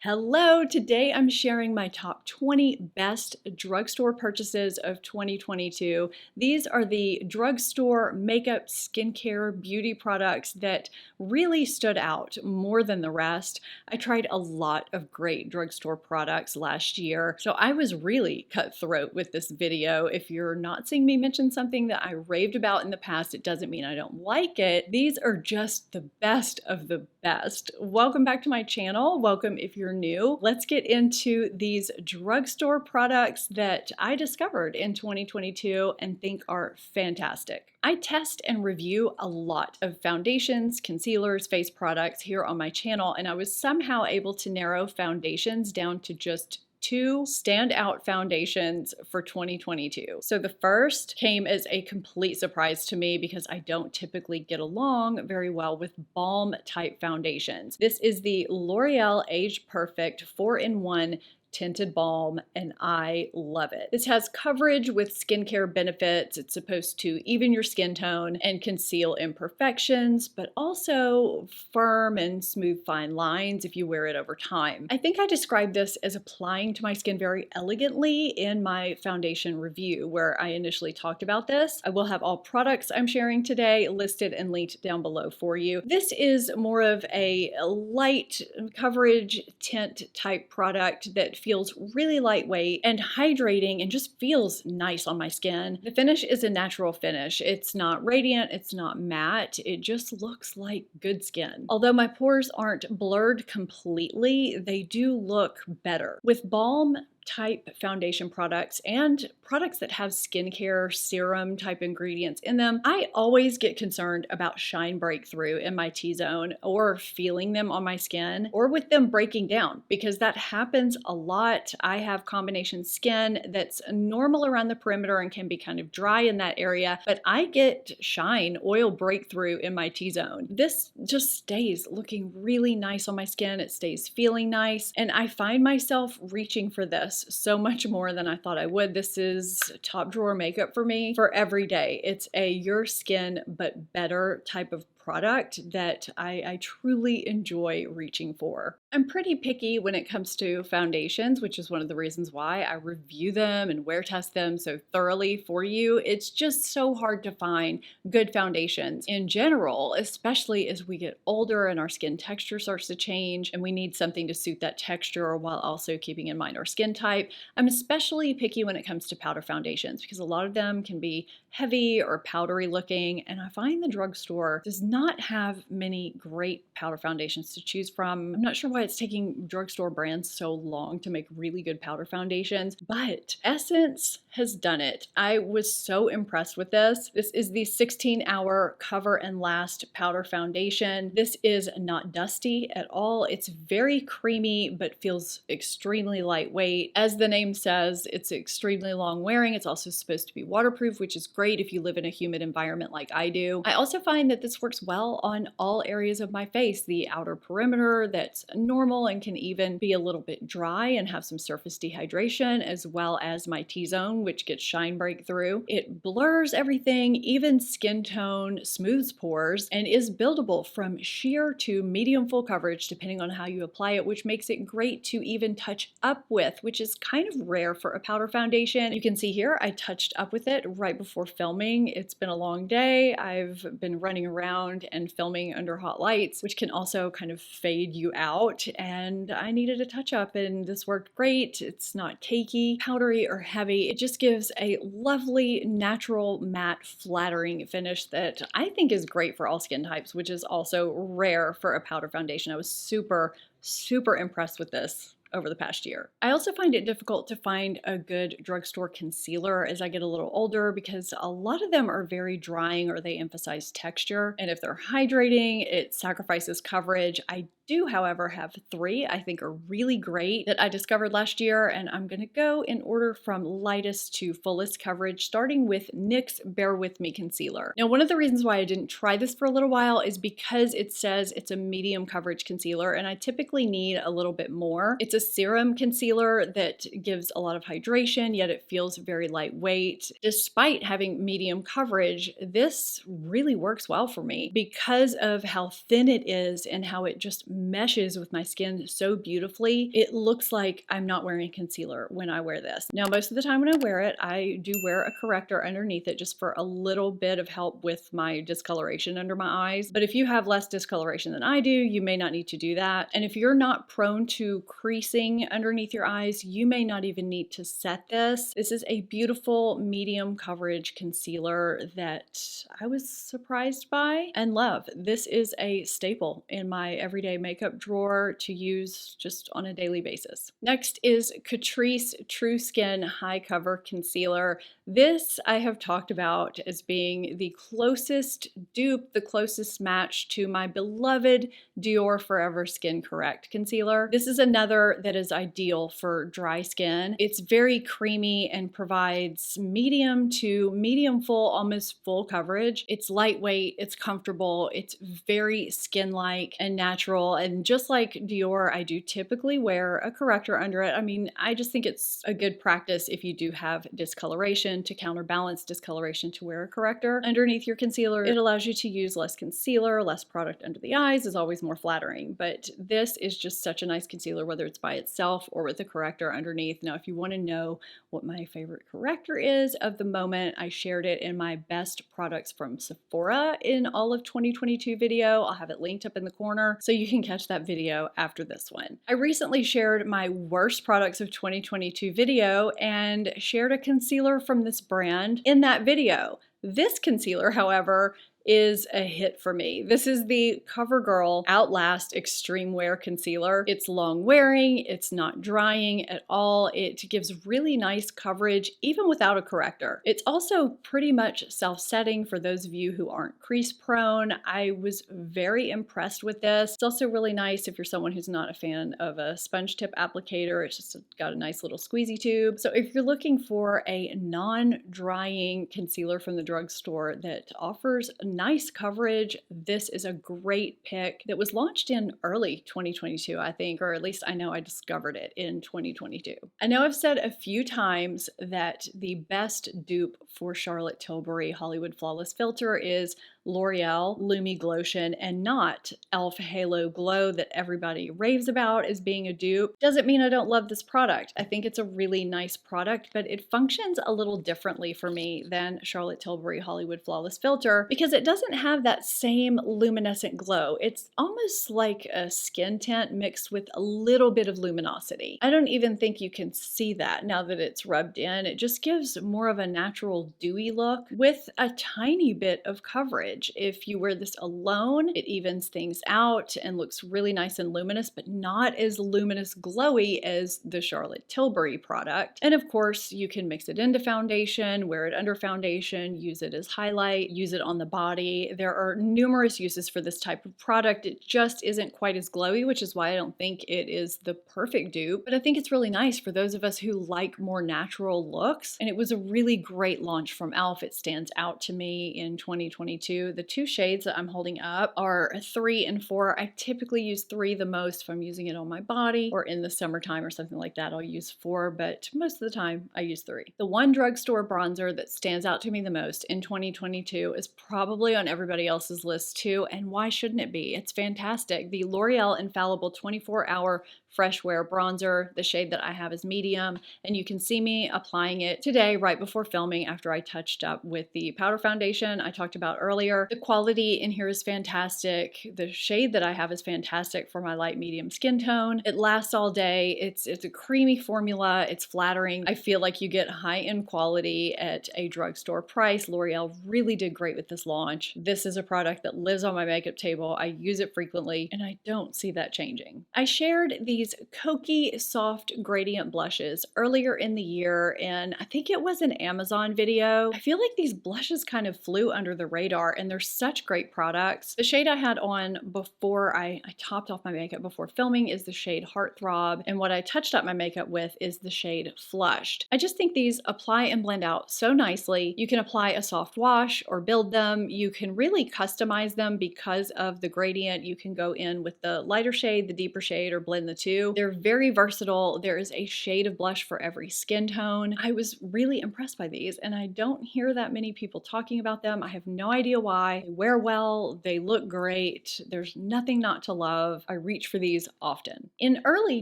Hello, today I'm sharing my top 20 best drugstore purchases of 2022. These are the drugstore makeup, skincare, beauty products that really stood out more than the rest. I tried a lot of great drugstore products last year, so I was really cutthroat with this video. If you're not seeing me mention something that I raved about in the past, it doesn't mean I don't like it. These are just the best of the best. Welcome back to my channel. Welcome if you're new. Let's get into these drugstore products that I discovered in 2022 and think are fantastic. I test and review a lot of foundations, concealers, face products here on my channel, and I was somehow able to narrow foundations down to just two standout foundations for 2022. So the first came as a complete surprise to me because I don't typically get along very well with balm type foundations. This is the L'Oreal Age Perfect 4-in-1 tinted balm, and I love it. This has coverage with skincare benefits. It's supposed to even your skin tone and conceal imperfections, but also firm and smooth fine lines if you wear it over time. I think I described this as applying to my skin very elegantly in my foundation review where I initially talked about this. I will have all products I'm sharing today listed and linked down below for you. This is more of a light coverage tint type product that feels really lightweight and hydrating and just feels nice on my skin. The finish is a natural finish. It's not radiant, it's not matte, it just looks like good skin. Although my pores aren't blurred completely, they do look better. With balm type foundation products and products that have skincare serum type ingredients in them, I always get concerned about shine breakthrough in my T-zone or feeling them on my skin or with them breaking down because that happens a lot. I have combination skin that's normal around the perimeter and can be kind of dry in that area, but I get shine, oil breakthrough in my T-zone. This just stays looking really nice on my skin. It stays feeling nice, and I find myself reaching for this so much more than I thought I would. This is top drawer makeup for me for every day. It's a your skin but better type of product that I truly enjoy reaching for. I'm pretty picky when it comes to foundations, which is one of the reasons why I review them and wear test them so thoroughly for you. It's just so hard to find good foundations in general, especially as we get older and our skin texture starts to change and we need something to suit that texture while also keeping in mind our skin type. I'm especially picky when it comes to powder foundations because a lot of them can be heavy or powdery looking, and I find the drugstore does not have many great powder foundations to choose from. I'm not sure why it's taking drugstore brands so long to make really good powder foundations, but Essence has done it. I was so impressed with this. This is the 16-hour Cover and Last powder foundation. This is not dusty at all. It's very creamy, but feels extremely lightweight. As the name says, it's extremely long wearing. It's also supposed to be waterproof, which is great if you live in a humid environment like I do. I also find that this works well on all areas of my face. The outer perimeter that's normal and can even be a little bit dry and have some surface dehydration, as well as my T-zone, which gets shine breakthrough. It blurs everything, even skin tone, smooths pores, and is buildable from sheer to medium full coverage depending on how you apply it, which makes it great to even touch up with, which is kind of rare for a powder foundation. You can see here I touched up with it right before filming. It's been a long day. I've been running around and filming under hot lights, which can also kind of fade you out, and I needed a touch up and this worked great. It's not cakey, powdery, or heavy. It just gives a lovely, natural, matte, flattering finish that I think is great for all skin types, which is also rare for a powder foundation. I was super impressed with this over the past year. I also find it difficult to find a good drugstore concealer as I get a little older because a lot of them are very drying or they emphasize texture. And if they're hydrating, it sacrifices coverage. I do, however, have three I think are really great that I discovered last year, and I'm gonna go in order from lightest to fullest coverage, starting with NYX Bear With Me Concealer. Now, one of the reasons why I didn't try this for a little while is because it says it's a medium coverage concealer, and I typically need a little bit more. It's a serum concealer that gives a lot of hydration, yet it feels very lightweight. Despite having medium coverage, this really works well for me because of how thin it is and how it just meshes with my skin so beautifully. It looks like I'm not wearing concealer when I wear this. Now, most of the time when I wear it, I do wear a corrector underneath it just for a little bit of help with my discoloration under my eyes. But if you have less discoloration than I do, you may not need to do that. And if you're not prone to creasing underneath your eyes, you may not even need to set this. This is a beautiful medium coverage concealer that I was surprised by and love. This is a staple in my everyday makeup drawer to use just on a daily basis. Next is Catrice True Skin High Cover Concealer. This I have talked about as being the closest dupe, the closest match to my beloved Dior Forever Skin Correct concealer. This is another that is ideal for dry skin. It's very creamy and provides medium to medium full, almost full coverage. It's lightweight, it's comfortable, it's very skin-like and natural. And just like Dior, I do typically wear a corrector under it. I mean, I just think it's a good practice if you do have discoloration to counterbalance discoloration to wear a corrector underneath your concealer. It allows you to use less concealer, less product under the eyes is always more flattering. But this is just such a nice concealer, whether it's by itself or with a corrector underneath. Now, if you want to know what my favorite corrector is of the moment, I shared it in my best products from Sephora in all of 2022 video. I'll have it linked up in the corner so you can catch that video after this one. I recently shared my worst products of 2022 video and shared a concealer from this brand in that video. This concealer, however, is a hit for me. This is the CoverGirl Outlast Extreme Wear Concealer. It's long wearing, it's not drying at all. It gives really nice coverage even without a corrector. It's also pretty much self-setting for those of you who aren't crease prone. I was very impressed with this. It's also really nice if you're someone who's not a fan of a sponge tip applicator. It's just got a nice little squeezy tube. So if you're looking for a non-drying concealer from the drugstore that offers nice coverage, this is a great pick that was launched in early 2022, I think, or at least I know I discovered it in 2022. I know I've said a few times that the best dupe for Charlotte Tilbury Hollywood Flawless Filter is L'Oreal Lumi Glotion and not e.l.f. Halo Glow that everybody raves about as being a dupe. Doesn't mean I don't love this product. I think it's a really nice product, but it functions a little differently for me than Charlotte Tilbury Hollywood Flawless Filter because it doesn't have that same luminescent glow. It's almost like a skin tint mixed with a little bit of luminosity. I don't even think you can see that now that it's rubbed in. It just gives more of a natural dewy look with a tiny bit of coverage. If you wear this alone, it evens things out and looks really nice and luminous, but not as luminous glowy as the Charlotte Tilbury product. And of course, you can mix it into foundation, wear it under foundation, use it as highlight, use it on the body. There are numerous uses for this type of product. It just isn't quite as glowy, which is why I don't think it is the perfect dupe, but I think it's really nice for those of us who like more natural looks. And it was a really great launch from e.l.f. It stands out to me in 2022. The two shades that I'm holding up are 3 and 4. I typically use 3 the most if I'm using it on my body or in the summertime or something like that. I'll use 4, but most of the time I use 3. The one drugstore bronzer that stands out to me the most in 2022 is probably on everybody else's list too, and why shouldn't it be? It's fantastic. The L'Oreal Infallible 24-Hour Fresh Wear Bronzer. The shade that I have is medium, and you can see me applying it today right before filming after I touched up with the powder foundation I talked about earlier. The quality in here is fantastic. The shade that I have is fantastic for my light medium skin tone. It lasts all day. It's a creamy formula. It's flattering. I feel like you get high-end quality at a drugstore price. L'Oreal really did great with this launch. This is a product that lives on my makeup table. I use it frequently, and I don't see that changing. I shared these Kokie soft gradient blushes earlier in the year, and I think it was an Amazon video. I feel like these blushes kind of flew under the radar, and they're such great products. The shade I had on before I topped off my makeup before filming is the shade Heartthrob, and what I touched up my makeup with is the shade Flushed. I just think these apply and blend out so nicely. You can apply a soft wash or build them. You can really customize them because of the gradient. You can go in with the lighter shade, the deeper shade, or blend the too. They're very versatile. There is a shade of blush for every skin tone. I was really impressed by these, and I don't hear that many people talking about them. I have no idea why. They wear well, they look great. There's nothing not to love. I reach for these often. In early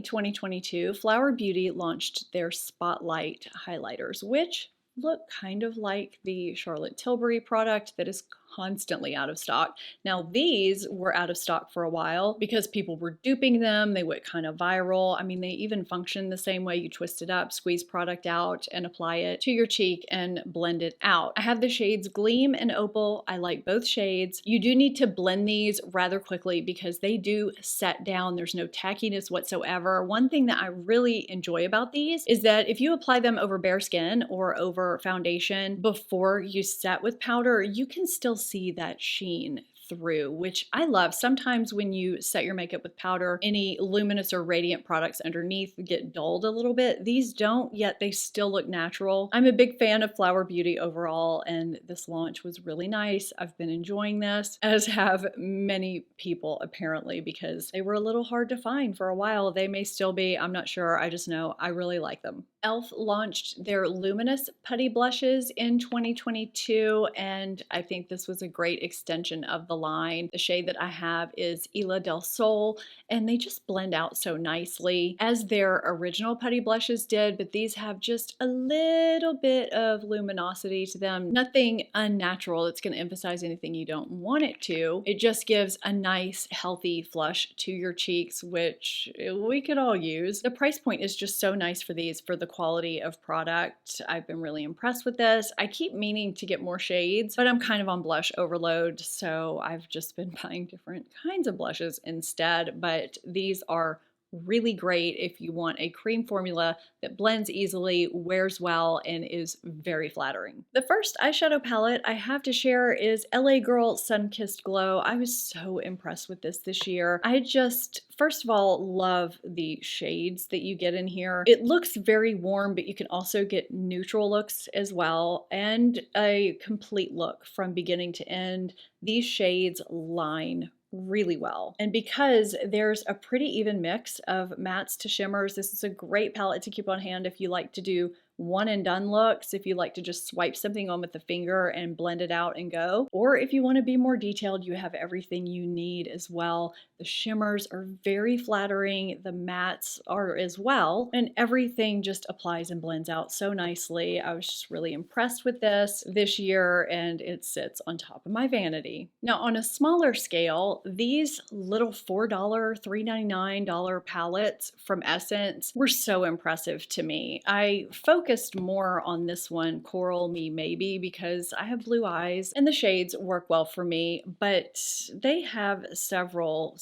2022, Flower Beauty launched their Spotlight highlighters, which look kind of like the Charlotte Tilbury product that is constantly out of stock. Now, these were out of stock for a while because people were duping them. They went kind of viral. I mean, they even function the same way. You twist it up, squeeze product out, and apply it to your cheek and blend it out. I have the shades Gleam and Opal. I like both shades. You do need to blend these rather quickly because they do set down. There's no tackiness whatsoever. One thing that I really enjoy about these is that if you apply them over bare skin or over foundation before you set with powder, you can still see that sheen through, which I love. Sometimes when you set your makeup with powder, any luminous or radiant products underneath get dulled a little bit. These don't, yet they still look natural. I'm a big fan of Flower Beauty overall, and this launch was really nice. I've been enjoying this, as have many people apparently, because they were a little hard to find for a while. They may still be, I'm not sure. I just know I really like them. e.l.f. launched their Luminous Putty Blushes in 2022, and I think this was a great extension of the line. The shade that I have is Isla del Sol, and they just blend out so nicely as their original putty blushes did, but these have just a little bit of luminosity to them. Nothing unnatural that's going to emphasize anything you don't want it to. It just gives a nice, healthy flush to your cheeks, which we could all use. The price point is just so nice for these, for the quality of product. I've been really impressed with this. I keep meaning to get more shades, but I'm kind of on blush overload, so I've just been buying different kinds of blushes instead, but these are really great if you want a cream formula that blends easily, wears well, and is very flattering. The first eyeshadow palette I have to share is LA Girl Sun-Kissed Glow. I was so impressed with this year. I just, first of all, love the shades that you get in here. It looks very warm, but you can also get neutral looks as well, and a complete look from beginning to end. These shades line really well. And because there's a pretty even mix of mattes to shimmers, this is a great palette to keep on hand if you like to do one and done looks, if you like to just swipe something on with the finger and blend it out and go, or if you want to be more detailed, you have everything you need as well. The shimmers are very flattering, the mattes are as well, and everything just applies and blends out so nicely. I was just really impressed with this year, and it sits on top of my vanity. Now, on a smaller scale, these little $4, $3.99 palettes from Essence were so impressive to me. I focused more on this one, Coral Me Maybe, because I have blue eyes and the shades work well for me, but they have several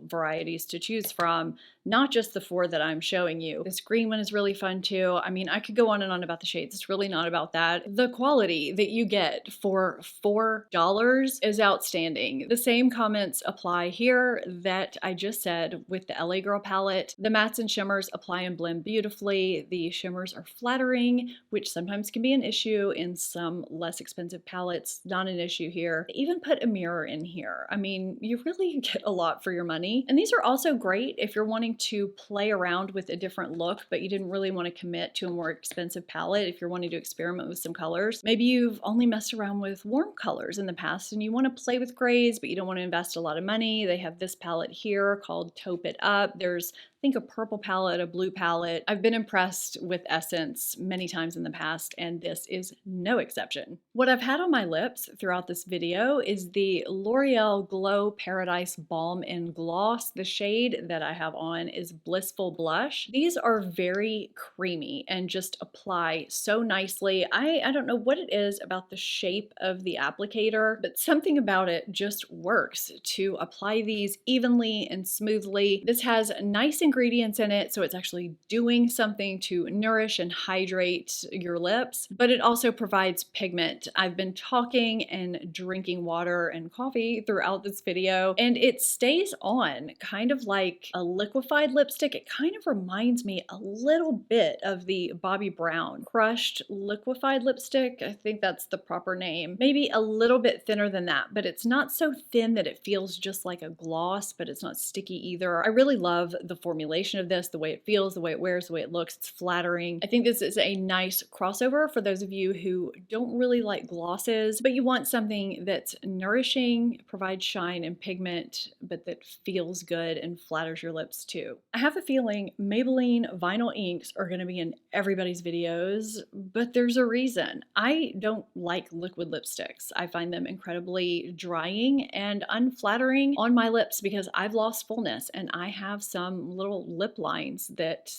varieties to choose from, not just the four that I'm showing you. This green one is really fun too. I mean, I could go on and on about the shades. It's really not about that. The quality that you get for $4 is outstanding. The same comments apply here that I just said with the LA Girl palette. The mattes and shimmers apply and blend beautifully. The shimmers are flattering, which sometimes can be an issue in some less expensive palettes. Not an issue here. They even put a mirror in here. I mean, you really get a lot for your money. And these are also great if you're wanting to play around with a different look, but you didn't really want to commit to a more expensive palette. If you're wanting to experiment with some colors, maybe you've only messed around with warm colors in the past and you want to play with grays, but you don't want to invest a lot of money. They have this palette here called Taupe It Up. There's, I think, a purple palette, a blue palette. I've been impressed with Essence many times in the past, and this is no exception. What I've had on my lips throughout this video is the L'Oreal Glow Paradise Balm in Gloss. The shade that I have on is Blissful Blush. These are very creamy and just apply so nicely. I don't know what it is about the shape of the applicator, but something about it just works to apply these evenly and smoothly. This has nice ingredients in it, so it's actually doing something to nourish and hydrate your lips, but it also provides pigment. I've been talking and drinking water and coffee throughout this video, and it stays on kind of like a liquefied liquefied lipstick. It kind of reminds me a little bit of the Bobbi Brown crushed liquefied lipstick. I think that's the proper name. Maybe a little bit thinner than that, but it's not so thin that it feels just like a gloss, but it's not sticky either. I really love the formulation of this, the way it feels, the way it wears, the way it looks. It's flattering. I think this is a nice crossover for those of you who don't really like glosses, but you want something that's nourishing, provides shine and pigment, but that feels good and flatters your lips too. I have a feeling Maybelline vinyl inks are going to be in everybody's videos, but there's a reason. I don't like liquid lipsticks. I find them incredibly drying and unflattering on my lips because I've lost fullness and I have some little lip lines that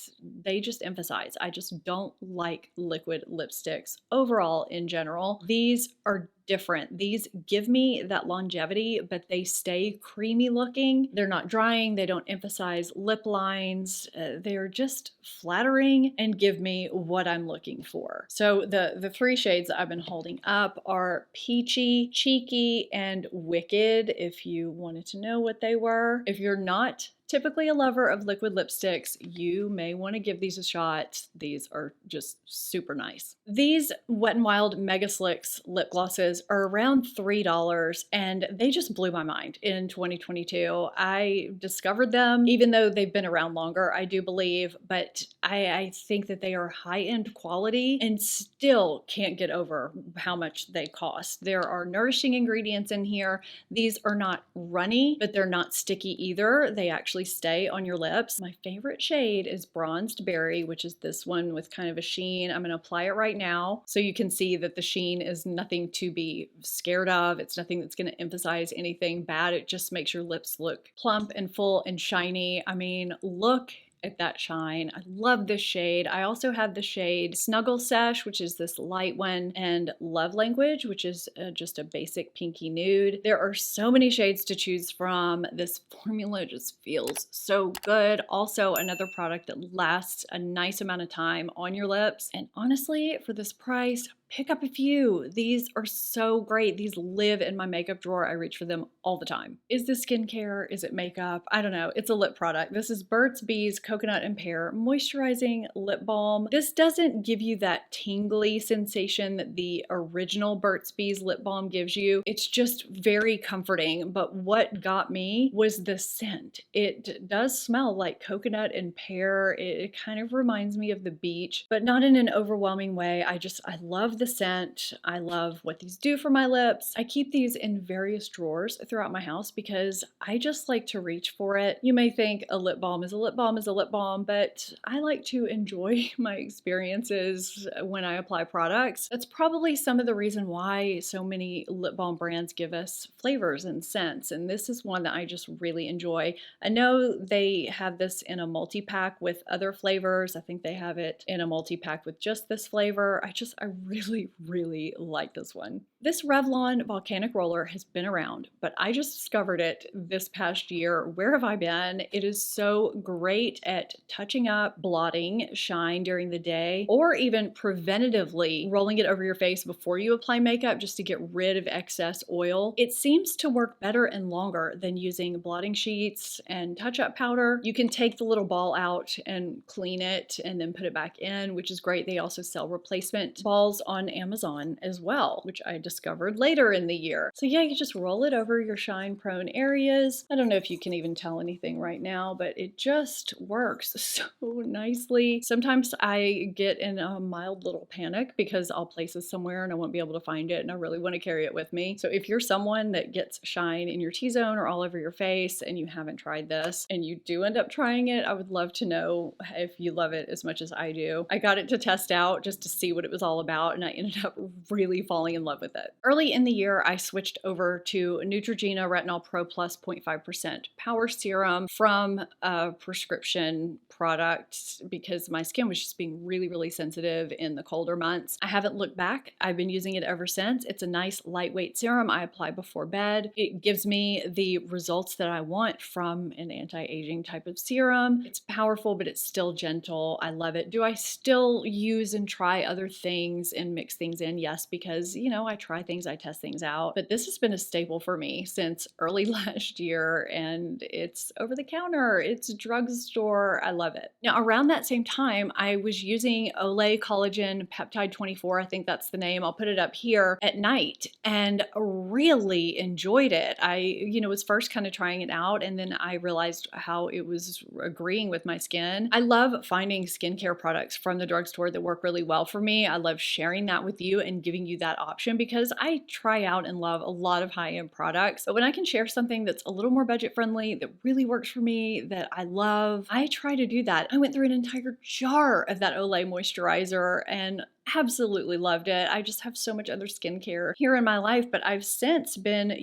they just emphasize. I just don't like liquid lipsticks overall in general. These are different. These give me that longevity, but they stay creamy looking. They're not drying. They don't emphasize lip lines. They're just flattering and give me what I'm looking for. So the three shades that I've been holding up are Peachy, Cheeky, and Wicked, if you wanted to know what they were. If you're not typically a lover of liquid lipsticks, you may want to give these a shot. These are just super nice. These Wet n Wild Mega Slicks lip glosses are around $3 and they just blew my mind in 2022. I discovered them, even though they've been around longer, I do believe, but I think that they are high-end quality and still can't get over how much they cost. There are nourishing ingredients in here. These are not runny, but they're not sticky either. They actually stay on your lips. My favorite shade is Bronzed Berry, which is this one with kind of a sheen. I'm going to apply it right now so you can see that the sheen is nothing to be scared of. It's nothing that's going to emphasize anything bad. It just makes your lips look plump and full and shiny. I mean, look at that shine. I love this shade. I also have the shade Snuggle Sesh, which is this light one, and Love Language, which is just a basic pinky nude. There are so many shades to choose from. This formula just feels so good. Also, another product that lasts a nice amount of time on your lips. And honestly, for this price, pick up a few. These are so great. These live in my makeup drawer. I reach for them all the time. Is this skincare? Is it makeup? I don't know. It's a lip product. This is Burt's Bees Coconut and Pear Moisturizing Lip Balm. This doesn't give you that tingly sensation that the original Burt's Bees lip balm gives you. It's just very comforting, but what got me was the scent. It does smell like coconut and pear. It kind of reminds me of the beach, but not in an overwhelming way. I love the scent. I love what these do for my lips. I keep these in various drawers throughout my house because I just like to reach for it. You may think a lip balm is a lip balm is a lip balm, but I like to enjoy my experiences when I apply products. That's probably some of the reason why so many lip balm brands give us flavors and scents, and this is one that I just really enjoy. I know they have this in a multi-pack with other flavors. I think they have it in a multi-pack with just this flavor. I really like this one. This Revlon Volcanic Roller has been around, but I just discovered it this past year. Where have I been? It is so great at touching up, blotting, shine during the day, or even preventatively rolling it over your face before you apply makeup just to get rid of excess oil. It seems to work better and longer than using blotting sheets and touch-up powder. You can take the little ball out and clean it and then put it back in, which is great. They also sell replacement balls on Amazon as well, which I discovered later in the year. So yeah, you just roll it over your shine prone areas. I don't know if you can even tell anything right now, but it just works so nicely. Sometimes I get in a mild little panic because I'll place this somewhere and I won't be able to find it and I really want to carry it with me. So if you're someone that gets shine in your T-zone or all over your face and you haven't tried this and you do end up trying it, I would love to know if you love it as much as I do. I got it to test out just to see what it was all about and I ended up really falling in love with it. Early in the year, I switched over to Neutrogena Retinol Pro Plus 0.5% Power Serum from a prescription product because my skin was just being really sensitive in the colder months. I haven't looked back. I've been using it ever since. It's a nice lightweight serum I apply before bed. It gives me the results that I want from an anti-aging type of serum. It's powerful, but it's still gentle. I love it. Do I still use and try other things and mix things in? Yes, because, you know, I try things, I test things out. But this has been a staple for me since early last year, and it's over the counter. It's drugstore. I love it. Now, around that same time, I was using Olay Collagen Peptide 24. I think that's the name. I'll put it up here at night and really enjoyed it. I, was first kind of trying it out, and then I realized how it was agreeing with my skin. I love finding skincare products from the drugstore that work really well for me. I love sharing that with you and giving you that option because I try out and love a lot of high-end products. But when I can share something that's a little more budget friendly, that really works for me, that I love, I try to do that. I went through an entire jar of that Olay moisturizer and absolutely loved it. I just have so much other skincare here in my life, but I've since been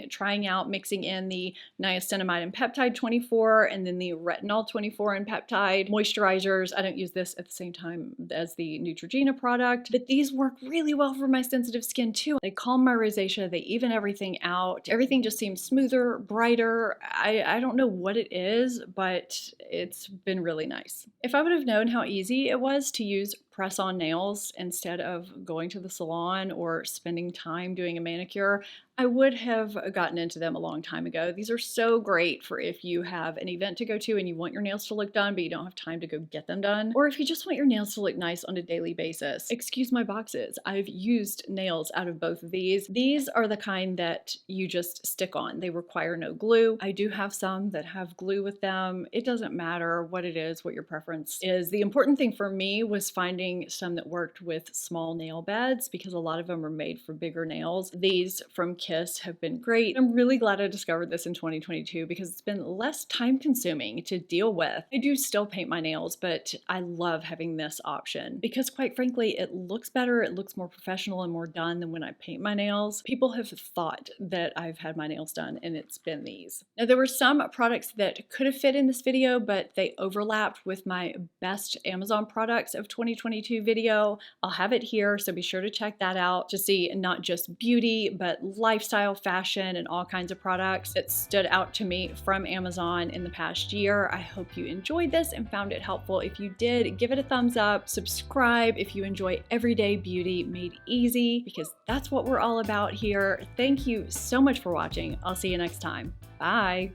trying out mixing in the niacinamide and peptide 24 and then the retinol 24 and peptide moisturizers. I don't use this at the same time as the Neutrogena product, but these work really well for my sensitive skin too. They calm my rosacea, they even everything out. Everything just seems smoother, brighter. I don't know what it is, but it's been really nice. If I would have known how easy it was to use press-on nails instead of going to the salon or spending time doing a manicure, I would have gotten into them a long time ago. These are so great for if you have an event to go to and you want your nails to look done, but you don't have time to go get them done, or if you just want your nails to look nice on a daily basis. Excuse my boxes. I've used nails out of both of these. These are the kind that you just stick on. They require no glue. I do have some that have glue with them. It doesn't matter what it is, what your preference is. The important thing for me was finding some that worked with small nail beds because a lot of them are made for bigger nails. These from Kiss have been great. I'm really glad I discovered this in 2022 because it's been less time consuming to deal with. I do still paint my nails, but I love having this option because quite frankly, it looks better. It looks more professional and more done than when I paint my nails. People have thought that I've had my nails done and it's been these. Now there were some products that could have fit in this video, but they overlapped with my best Amazon products of 2022 video. I'll have it here, so be sure to check that out to see not just beauty, but lifestyle, fashion, and all kinds of products that stood out to me from Amazon in the past year. I hope you enjoyed this and found it helpful. If you did, give it a thumbs up, subscribe if you enjoy everyday beauty made easy, because that's what we're all about here. Thank you so much for watching. I'll see you next time. Bye.